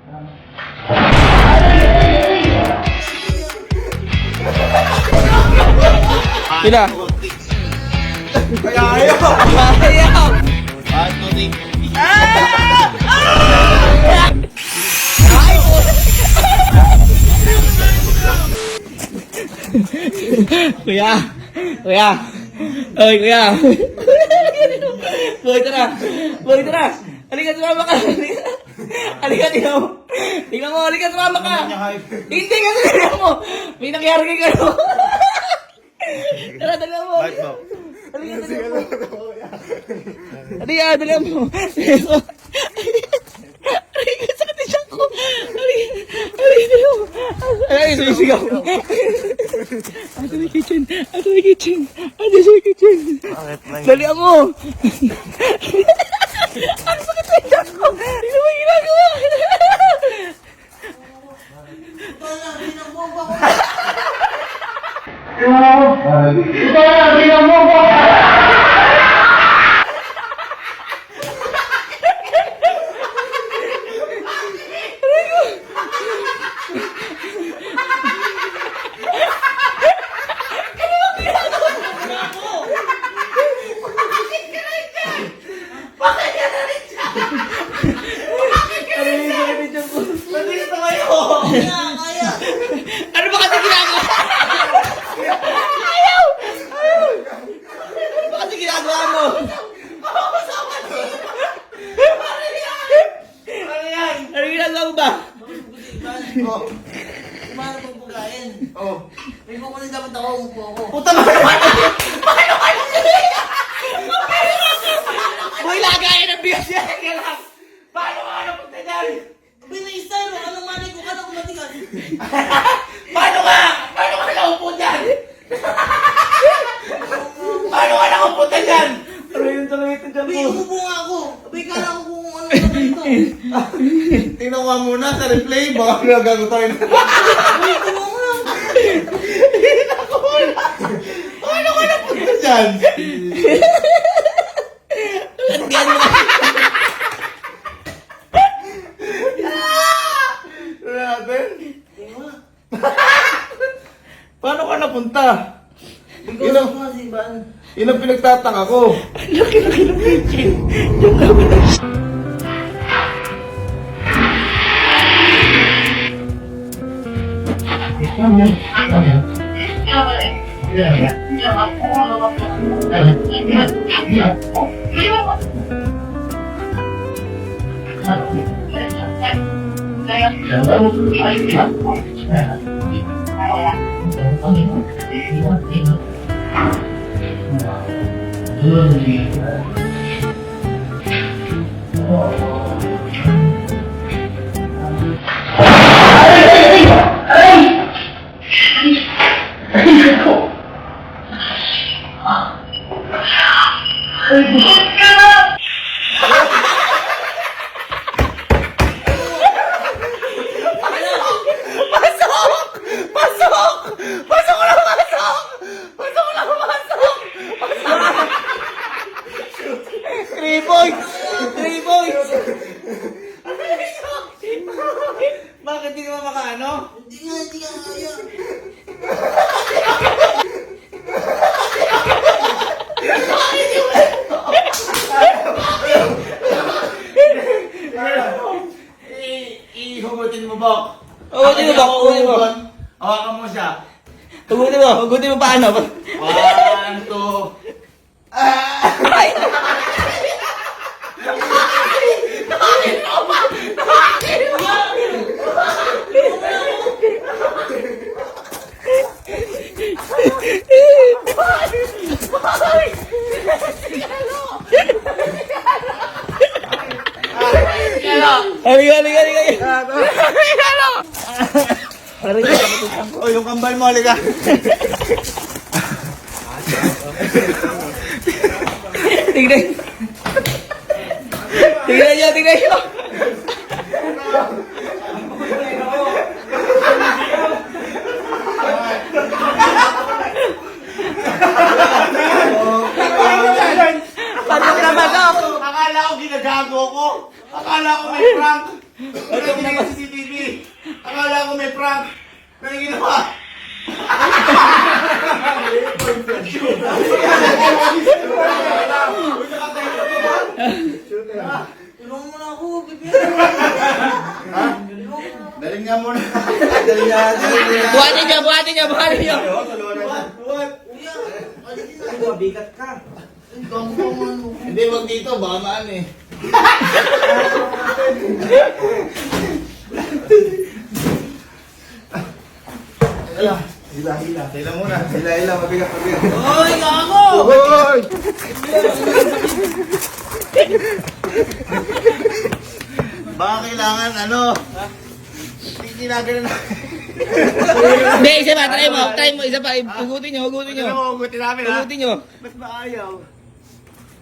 Ina. Ayaw! Ayaw! Kuya! Kuya! Oy, kuya! Boy, tara! Boy, tara! Halika, sumama ka! Halika, tingnan mo! Tingnan mo, halika, sumama ka! Hindi ka, tingnan mo! May nangyari kay kayo! Tara, dala mo! Halika, dala mo! Halika, dala mo! Halika, sakit na siya ko! Halika, dala mo! Ay, sumisigaw! Ato may kitchen! Ato may kitchen! Ato may kitchen! Dali mo! Ano sakit na siya ko? Hindi mo ginagawa! Ano ba kasi ginagawa? Ayaw! Ayaw! Ano ba kasi ginagawa mo? Ano ginagawa mo ba? Kumano pang bugayin? May kukunin dapat ako, umupo ako. Puta mo! Paano kayo? Boy, lagayan ang bigas niya! Paano ka napunta dyan? Binaistaro, anong manay ko? Kala ko matigas. Paano ka? Paano ka naupo dyan? Paano ka nakapunta dyan? Ano yung talaga ito dyan Abay, po? umupo nga ako. Abay, kala ko kung ano naman ito. Tingnan ko muna sa replay, baka nagago tayo na. Abay, tingnan mo lang. Paano ka napunta dyan? Lagyan mo! Ano natin? Tingnan mo. Paano ka napunta? Ikaw sa mga simbahan. Yun ang pinagtataka ko. Laki-laki ng kitchen! Yung kabila. Three points! Bakit di ka ba makaano? Hindi nga kaya. Ihugutin mo, Bok. Hugutin mo, Bok. Hugutin mo. Hawakan mo siya. Hugutin mo paano? 1, 2. Ay! Halika. Oh, yung kambal mo, halika. Tignan nyo. Patok naman ako. Akala ko ginagago ko. Akala ko may prank. Wala yung CCTV. Akala ko may prank. Ano yung ginawa? Tulungan mo na ako, Bibi. Daling nga muna. Daling nga. Buhatin niyo, buhatin niyo, buhatin niyo. Kuya, alisin na. Mabigat ka. Ang gambang ano. Hindi, wag dito. Baka maan eh. Hila. Hila muna. Hila. Mabigat. Hoy, gago! Hoy! Baka kailangan ano? Hindi ginagano na. Hindi, isa pa, try mo, isa pa. Hugutin niyo. Ano mo, hugutin namin ha? Hugutin niyo. Ba't ba ayaw?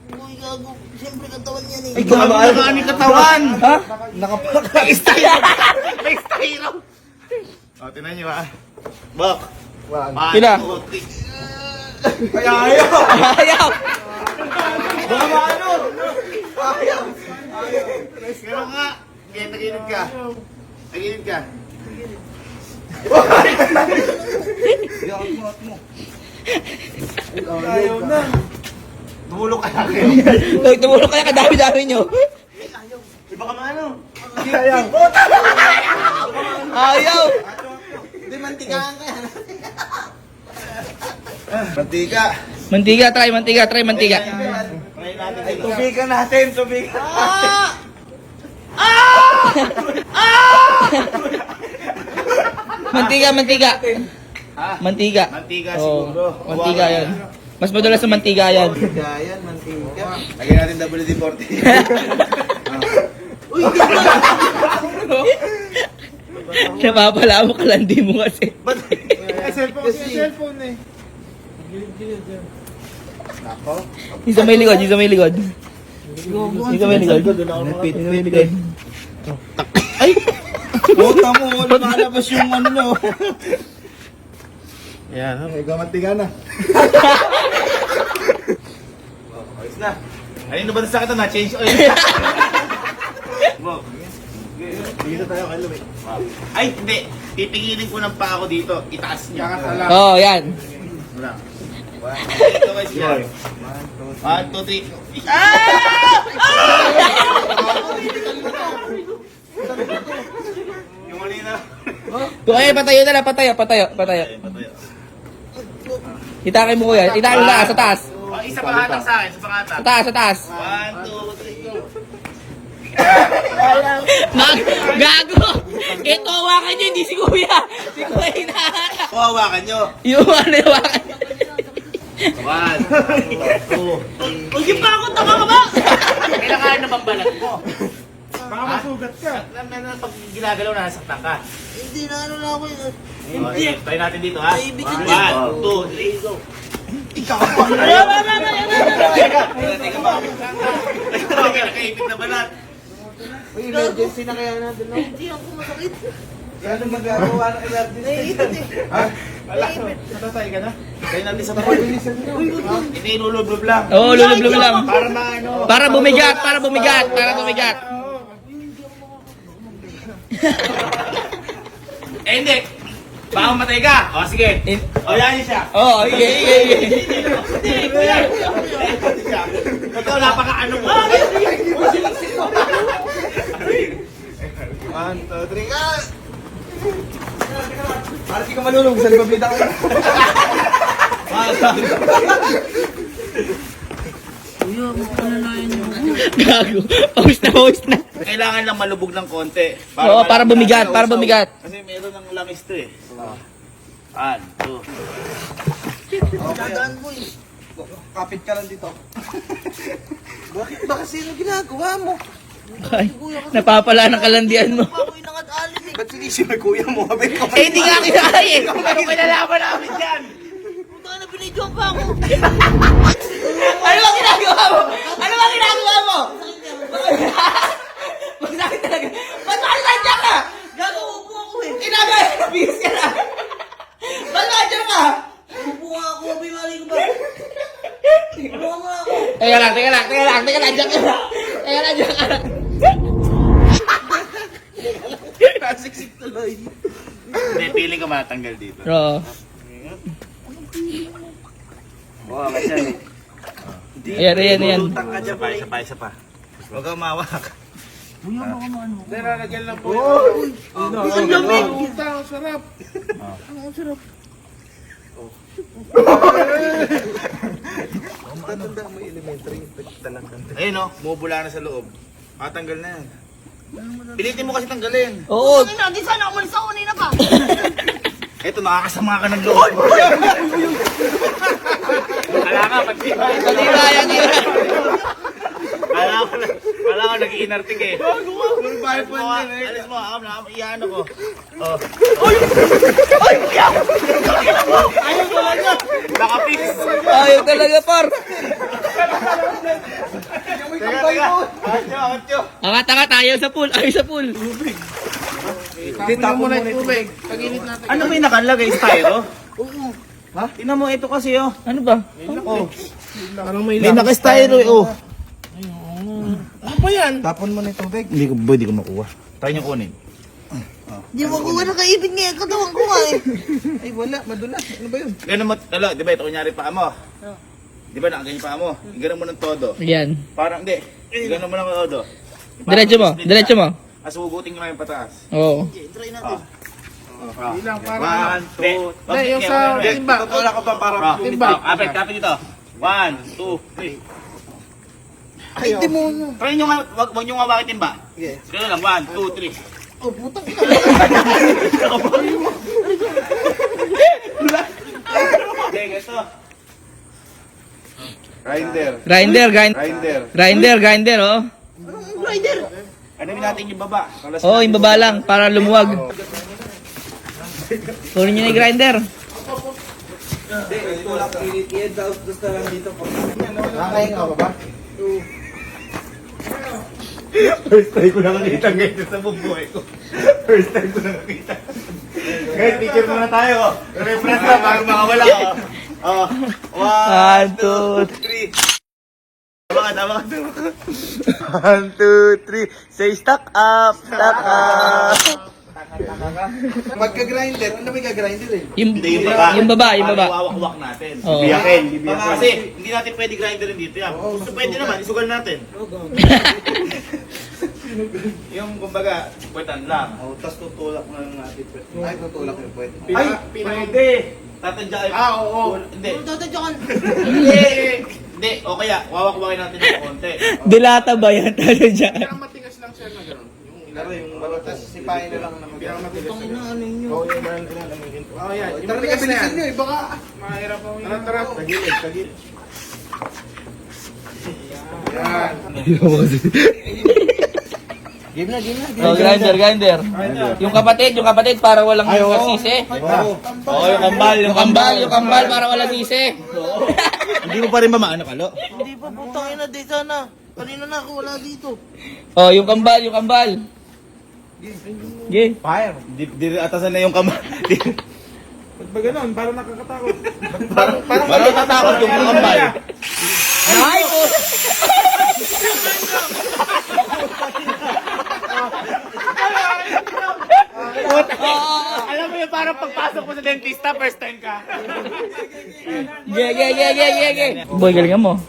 Hoy, gago. Siyempre katawan yan eh. Ay, gago na aming katawan! Ha? May styro! O, tinan nyo ha. Bak! Pila? Ay, ayaw! Ayaw! Baka maano? Ayaw! Pero nga, kaya tagilid ka. Tagilid ka. Ayaw na. Tumulong ka lang kayo. Hoy, tumulong kaya kadami-dami niyo. Baka maano? Ayaw. Ayaw! Hindi, mantikaan ka yan. Mantika. Mantiga, try mantiga. Try natin. Ay, tubigan natin. Mantiga. Ha? Mantiga. Mantika Oo, siguro. mantiga yan. Mas madalas sa mantiga yan. Yan, mantika. Lagyan natin WD-40. Uy, hindi mo. Napapala mo kalandi mo kasi. Ba't? Cellphone eh. Nako. Isa may likod. Isa may likod. Ay! Puta mo, lumalabas yung ano no. Yan, okay, gamantiga na. Ayos na. Ayun ba na sa kita na? Change oil. Dito tayo kay Louie. Ay, hindi. Pipigilin ko ng pa ako dito. Itaas niya. Oo, oh, yan. Wala. Dito guys yan. 1, 2, 3. Ah! Yung mali na. Okay, patayo na lang. Patayo. Itakin mo ko yan. Itakin mo sa taas. Oh, isa pang hatang sa akin. Isa pang hatang. Sa taas. 1, 2, 3, go. Gago! Ito, hawakan nyo, hindi si Kuya. Si Kuya hinahanap. Hawakan nyo. Yung hawakan nyo. 1, 2, 3. Huwag yung pa ako, tama ka ba? Kailangan na bang balat mo? Baka masugat ka. Pag ginagalaw na, nasaktan ka. Hindi na ano na ako yun. Hindi. Try natin dito ha. Ay, bitin 1, 2, 3, go. Ikaw pa. Teka ba? Nakaipit na balat. Uy, emergency na kaya natin. Hindi ako masakit. Ano magagawa ng emergency? Ha? Natatay ka na? Try natin sa balat. Hindi, inulublob lang. Oo, lulublob lang. Para maano. Para bumigat. Eh, hindi. Baka matay ka. O, sige. O, yan siya. Oo, sige. Ikaw, napaka-ano mo. 1, 2, 3, ka! Para di ka malulog, sa libabida ka. Kuya, magpananayan nyo. Gago. Pawis na. Kailangan lang malubog ng konti. Oo, para bumigat. Kasi meron ng langis to eh. 1, 2. Dadaan mo eh. Kapit ka lang dito. Bakit ba kasi ano ginagawa mo? Ay, napapala ng kalandian mo. Ako yung nakadaalim eh. Ba't sinisip may kuya mo? Eh, hindi nga kinakaya eh. Ano kinalaman namin dyan? Puta na, binidyoan pa ako. Ano ba ginagawa mo? Magsakit talaga. Ba't nakikandyan ka? Gago, upo ako eh. Kinagaya, nabigis ka na. Ba't nakandyan ka? Upo nga ako, bimali ko ba? Upo nga ako. Teka lang. Diyan ka lang. Hindi, feeling ko matanggal dito. Oo. Oo, kasi yan eh. Ayan. Tutang ka dyan pa, isa pa. Huwag kang mawak. Hindi, lalagyan lang po. Ang lamig! Ang sarap. Matanda mo elementary. Ayun o, bumubula na sa loob. Matanggal na yan. Pilitin mo kasi tanggalin. Oo. Hindi sana umalis ako kanina pa. Eto, nakakasama ka ng loob. Kala ka, Kanina, yan. Kala ka nag-iinartik eh. Alis mo, iyan ako. Oh. Ayaw talaga. Nakapis. Ayaw talaga, par. Teka. Angat nyo. Angat, ayaw sa pool. Tapon mo na yung tubig. Pag-init natin. Ano may nakalagay? Styro? Oo. Ha? Tingnan mo, ito kasi oh. Ano ba? Oh. Parang may May naka-styro eh, oh. Ano ba yan? Tapon mo na yung tubig. Hindi ko makuha. Tayo niyo kunin. Di mo ko nakaibig nga yung katawan ko nga eh. Ay, wala. Madulas. Ano ba yun? Ganun mo, di ba ito kunyari paa mo? Di ba nakaganyan paa mo? Ganun mo ng todo. Yan. Parang hindi. Ganun mo ng todo. Diretso mo. Asugutin mo lang yung pataas. Oo. Try natin. Bilang para. 1, 2, Hindi, yung sa timba. Tutulak ko pa para Timba. Kapit dito. 1, 2, 3. Ay, hindi mo. Try nyo nga, wag nyo nga bakit timba. Sige. Ganun lang, 1, 2, 3. Oh, putang ina. Okay, ganito. Grinder. Grinder, oh. Rider! Ano natin yung baba? Oo, yung baba lang, para lumuwag. Kunin nyo na yung grinder. Nakahinga ka ba? First time ko nakakita ngayon sa bubuhay ko. First time ko nakakita. Guys, picture muna tayo. Reference lang bago makawala. Oh. 1, 2, 3. Tama ka. 1, 2, 3. Say stock up. Magka-grinder. Ano may ka-grinder eh? Yung baba. Wawak-wak natin. Oo. Biyakin. Kasi hindi natin pwede grinderin dito yan. Gusto pwede naman, isugal natin. Yung kumbaga, puwetan lang. Tapos tutulak na lang natin. Ay, tutulak yung pwede. Ay, pwede. Tatadya kayo. Oo. Hindi. Tatadyakan. Hindi. O kaya, wawak-wakin natin ng konti. Dilata ba yan? Talo dyan. Matigas lang siya na gano'n. Yung malatas, sipahin na lang naman. Pinakamatigas. Oo, yung ilalamihin ko. Oo, yan. Yung matigas na yan. Baka mahirap ako yun. Tara. Tagilid. Yan. Game na. Oh, grinder. Yung kapatid para walang sisi. Oo, yung Yung kambal para walang sisi. Hindi mo pa rin ba maano kalo? Hindi pa putang ina di sana. Kanina na ako wala dito. Oh, yung kambal. Ge. Fire. Di atasan na yung kamay. Ba't ba gano'n? Parang nakakatakot. Parang natatakot yung kambal. Ay, po. Alam mo yung parang pagpasok mo sa dentista, first time ka. Ge. Boy, galingan mo.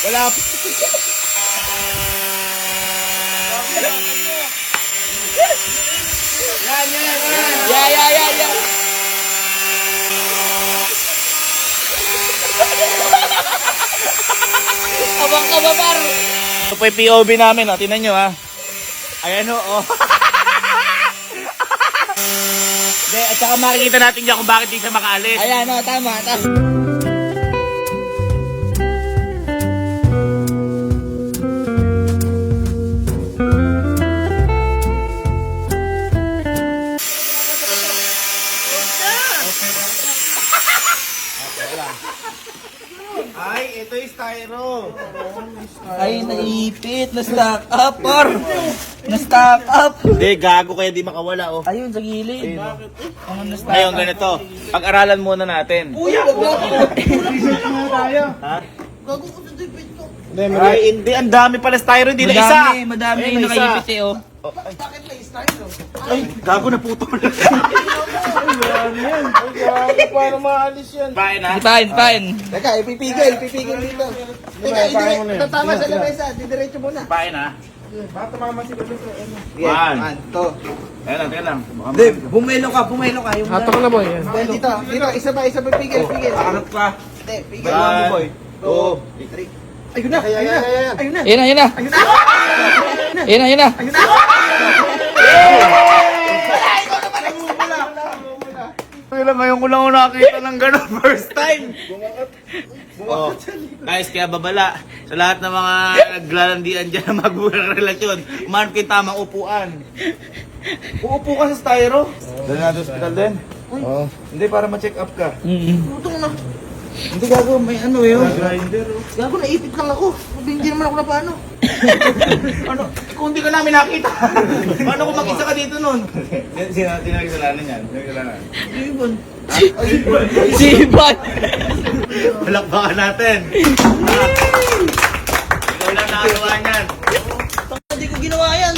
Wala. Yeah. Abang ka ba, par? Ito po yung POV namin, oh. Tingnan nyo, ha. Ayan, oh. Hindi, at saka makikita natin dyan kung bakit di siya makaalis. Ayan, oh, tama. Ay, ito yung styro. Ay, naipit. Na-stack up, par. Na-stack up. Hindi, gago kaya di makawala, oh. Ayun, sa gilid. Ngayon, ganito. Pag-aralan muna natin. Uy, wag na ako. Ha? Gago ko sa tipid ko. Ay, hindi. Ang dami pala styro. Hindi na isa. Madami Ayun, yung isa. nakaipit eh, oh. Bakit may style? Ay, gago na puto na. Ay, paano maalis yan? Bahay na. Fine. Teka, ipipigil dito. Teka, tatama sa lamesa. Didiretso muna. Bahay na. Baka tumama si Lolo sa ano. One. To. Teka lang. Hindi, bumelo ka. Yung Hatak na boy. Dito, isa pa, pigil. Harap ka. Hindi, pigil. One, two, Three. Ayun na. Ayun na. Ngayon ko lang ako nakakita ng gano'n first time. Oh, guys, kaya babala sa lahat ng mga naglalandian dyan na magbulang relasyon, umanap kayo tamang upuan. Uupo ka sa styro. Dali natin hospital din. Hindi, para ma-check up ka. Putong na. Hindi gago, may ano yun. Grinder. Gago, naipit lang ako. Hindi naman ako na paano. Ano? Kung hindi ka namin nakita. Paano kung mag-isa ka dito nun? Sinagkasalanan yan. Sinagkasalanan. Ibon. Si Ivan. Palakpakan natin. Ikaw lang nakagawa niyan. Hindi ko ginawa yan.